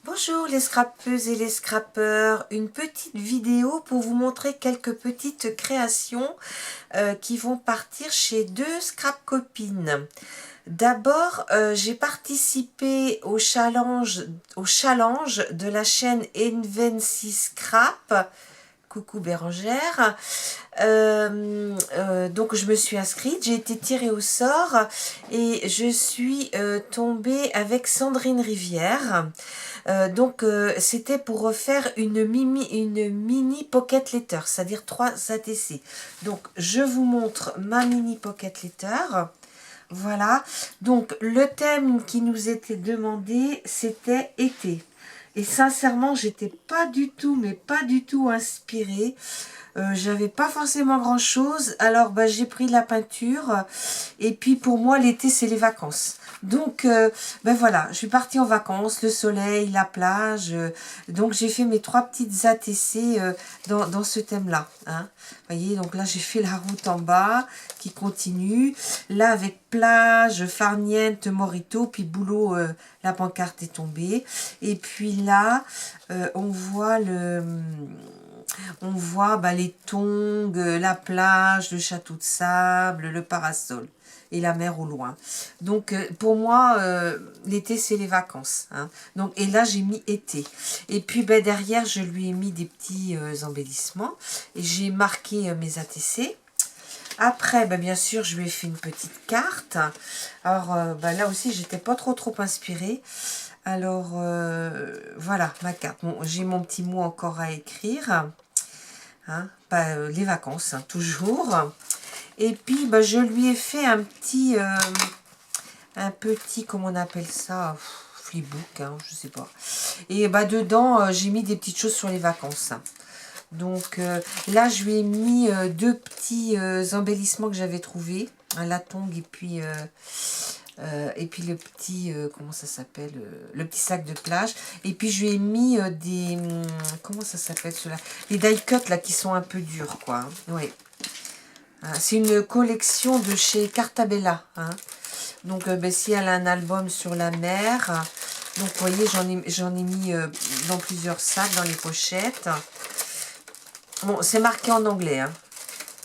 Bonjour les scrapeuses et les scrappeurs, une petite vidéo pour vous montrer quelques petites créations qui vont partir chez deux scrap copines. D'abord, j'ai participé au challenge de la chaîne Invency Scrap. Coucou Bérangère. Donc je me suis inscrite, j'ai été tirée au sort et je suis tombée avec Sandrine Rivière. C'était pour refaire une mini pocket letter, c'est-à-dire 3 ATC. Donc je vous montre ma mini pocket letter. Voilà, donc le thème qui nous était demandé, c'était été. Et sincèrement, j'étais pas du tout, mais pas du tout inspirée. J'avais pas forcément grand chose. Alors j'ai pris de la peinture. Et puis pour moi, l'été, c'est les vacances. Donc voilà, je suis partie en vacances, le soleil, la plage. Donc j'ai fait mes 3 petites ATC dans ce thème-là. Hein. Vous voyez, donc là j'ai fait la route en bas qui continue. Là avec plage, farniente, morito, puis boulot, la pancarte est tombée. Et puis là, on voit les tongs, la plage, le château de sable, le parasol et la mer au loin. Donc pour moi, l'été c'est les vacances. Hein. Donc, et là j'ai mis été. Et puis derrière je lui ai mis des petits embellissements. Et j'ai marqué mes ATC. Après, bien sûr, je lui ai fait une petite carte. Alors là aussi, j'étais pas trop inspirée. Alors, voilà, ma carte. Bon, j'ai mon petit mot encore à écrire. Hein, les vacances, hein, toujours. Et puis, je lui ai fait un petit, comment on appelle ça, flipbook, hein, je sais pas. Et dedans, j'ai mis des petites choses sur les vacances. Donc là, je lui ai mis 2 petits embellissements que j'avais trouvés. La tongue et puis le petit, comment ça s'appelle, le petit sac de plage. Et puis je lui ai mis des, comment ça s'appelle cela, les die cuts là qui sont un peu durs quoi. Hein. Oui. C'est une collection de chez Cartabella. Hein. Donc si elle a un album sur la mer. Donc vous voyez, j'en ai mis dans plusieurs sacs, dans les pochettes. Bon, c'est marqué en anglais, hein.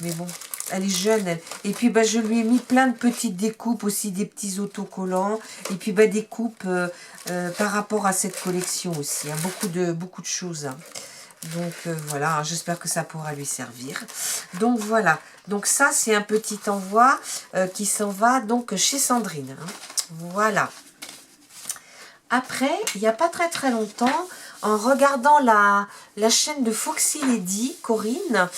Mais bon, elle est jeune, elle. Et puis, je lui ai mis plein de petites découpes aussi, des petits autocollants. Et puis, des coupes par rapport à cette collection aussi. Hein. Beaucoup de choses. Hein. Donc, voilà, j'espère que ça pourra lui servir. Donc, voilà. Donc, ça, c'est un petit envoi qui s'en va donc chez Sandrine. Hein. Voilà. Après, il n'y a pas très longtemps, en regardant la chaîne de Foxy Lady, Corinne,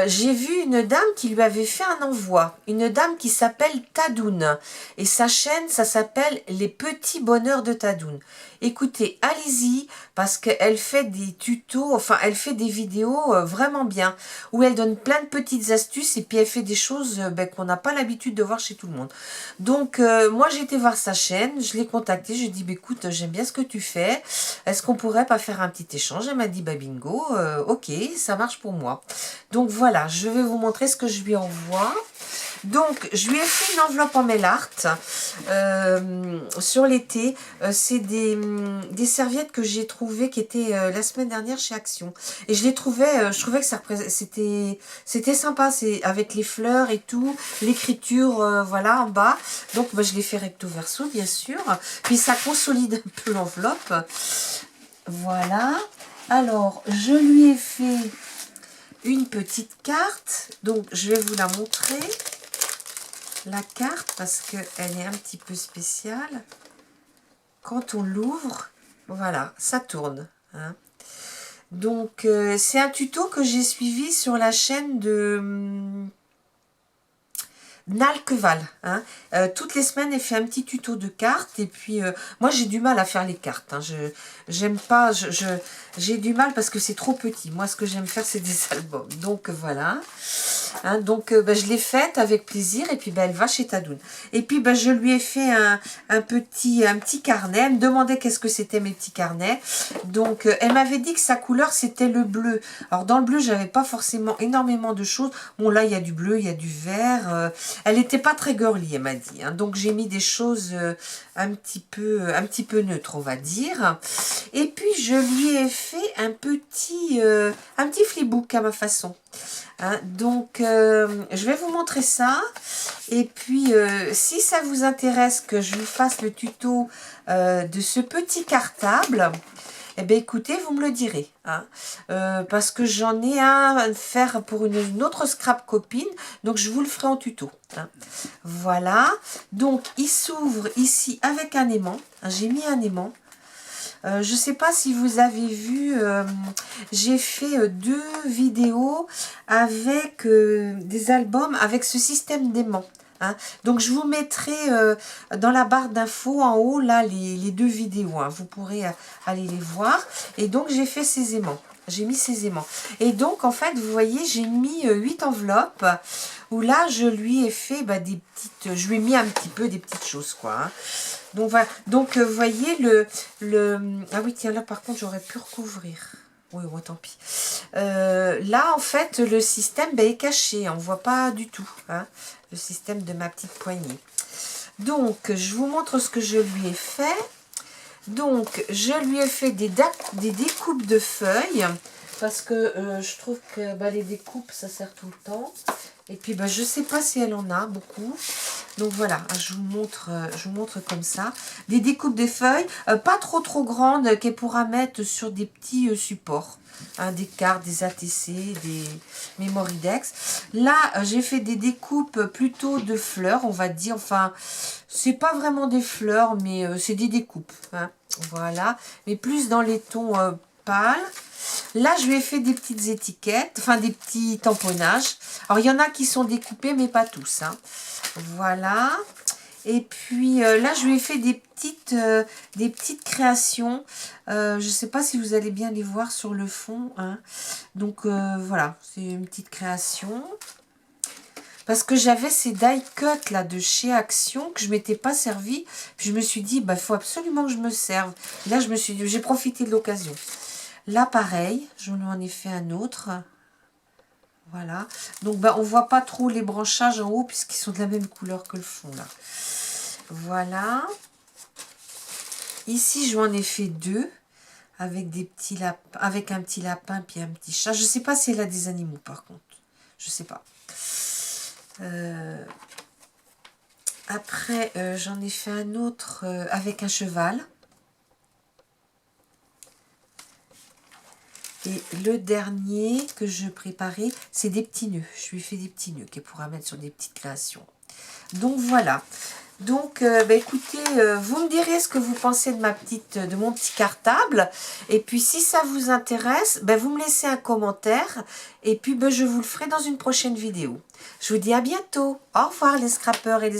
j'ai vu une dame qui lui avait fait un envoi. Une dame qui s'appelle Tadoun. Et sa chaîne, ça s'appelle Les Petits Bonheurs de Tadoun. Écoutez, allez-y, parce qu'elle fait des tutos, enfin, elle fait des vidéos vraiment bien, où elle donne plein de petites astuces, et puis elle fait des choses qu'on n'a pas l'habitude de voir chez tout le monde. Donc, moi, j'ai été voir sa chaîne, je l'ai contactée, je lui ai dit, écoute, j'aime bien ce que tu fais, est-ce qu'on pourrait pas faire un petit échange? Elle m'a dit, bingo, ok, ça marche pour moi. Donc, voilà, je vais vous montrer ce que je lui envoie. Donc, je lui ai fait une enveloppe en mail art sur l'été. C'est des serviettes que j'ai trouvées qui étaient la semaine dernière chez Action. Et je les trouvais, je trouvais que c'était sympa. C'est avec les fleurs et tout, l'écriture, voilà, en bas. Donc, je l'ai fait recto verso, bien sûr. Puis, ça consolide un peu l'enveloppe. Voilà. Alors, je lui ai fait une petite carte. Donc, je vais vous la montrer. La carte, parce qu'elle est un petit peu spéciale. Quand on l'ouvre, voilà, ça tourne. Hein. Donc, c'est un tuto que j'ai suivi sur la chaîne de Nalkeval. Hein. Toutes les semaines, elle fait un petit tuto de cartes. Et puis, moi, j'ai du mal à faire les cartes. Hein. J'aime pas, j'ai du mal parce que c'est trop petit. Moi, ce que j'aime faire, c'est des albums. Donc, voilà. Hein, donc, je l'ai faite avec plaisir. Et puis, elle va chez Tadoun. Et puis, je lui ai fait un petit carnet. Elle me demandait qu'est-ce que c'était mes petits carnets. Donc, elle m'avait dit que sa couleur, c'était le bleu. Alors, dans le bleu, j'avais pas forcément énormément de choses. Bon, là, il y a du bleu, il y a du vert. Elle n'était pas très girly, elle m'a dit. Hein. Donc, j'ai mis des choses un petit peu neutres, on va dire. Et puis, je lui ai fait un petit flipbook à ma façon. Hein, donc, je vais vous montrer ça. Et puis, si ça vous intéresse que je vous fasse le tuto de ce petit cartable, eh bien, écoutez, vous me le direz. Hein, parce que j'en ai un à faire pour une autre scrap copine. Donc, je vous le ferai en tuto. Hein. Voilà. Donc, il s'ouvre ici avec un aimant. J'ai mis un aimant. Je ne sais pas si vous avez vu, j'ai fait 2 vidéos avec des albums avec ce système d'aimant. Hein. Donc, je vous mettrai dans la barre d'infos en haut, là, les 2 vidéos. Hein. Vous pourrez aller les voir. Et donc, j'ai fait ces aimants. J'ai mis ces aimants. Et donc, en fait, vous voyez, j'ai mis 8 enveloppes où là, je lui ai fait des petites... Je lui ai mis un petit peu des petites choses, quoi. Hein. Donc, voilà. Donc, vous voyez, Ah oui, tiens, là, par contre, j'aurais pu recouvrir. Oui, ouais, tant pis. Là, en fait, le système est caché. On ne voit pas du tout. Hein, le système de ma petite poignée. Donc, je vous montre ce que je lui ai fait. Donc, je lui ai fait des découpes de feuilles. Parce que je trouve que les découpes, ça sert tout le temps. Et puis, je ne sais pas si elle en a beaucoup. Donc, voilà, je vous montre comme ça. Des découpes de feuilles, pas trop grandes, qu'elle pourra mettre sur des petits supports. Hein, des cartes, des ATC, des Memoridex. Là, j'ai fait des découpes plutôt de fleurs, on va dire. Enfin, c'est pas vraiment des fleurs, mais c'est des découpes. Hein, voilà, mais plus dans les tons pâles. Là, je lui ai fait des petites étiquettes, enfin des petits tamponnages. Alors, il y en a qui sont découpés, mais pas tous. Hein. Voilà. Et puis, là, je lui ai fait des petites créations. Je ne sais pas si vous allez bien les voir sur le fond. Hein. Donc, voilà, c'est une petite création. Parce que j'avais ces die cut là de chez Action que je ne m'étais pas servi. Puis, je me suis dit, il faut absolument que je me serve. Là, je me suis dit, j'ai profité de l'occasion. Là, pareil, je lui en ai fait un autre. Voilà. Donc, on ne voit pas trop les branchages en haut puisqu'ils sont de la même couleur que le fond, là. Voilà. Ici, je m'en ai fait 2 avec des petits lapins, avec un petit lapin puis un petit chat. Je ne sais pas si elle a des animaux, par contre. Je ne sais pas. Après, j'en ai fait un autre avec un cheval. Et le dernier que je préparais, c'est des petits nœuds. Je lui ai fait des petits nœuds qu'elle pourra mettre sur des petites créations. Donc voilà. Donc écoutez, vous me direz ce que vous pensez de mon petit cartable. Et puis si ça vous intéresse, vous me laissez un commentaire. Et puis je vous le ferai dans une prochaine vidéo. Je vous dis à bientôt. Au revoir les scrappeurs et les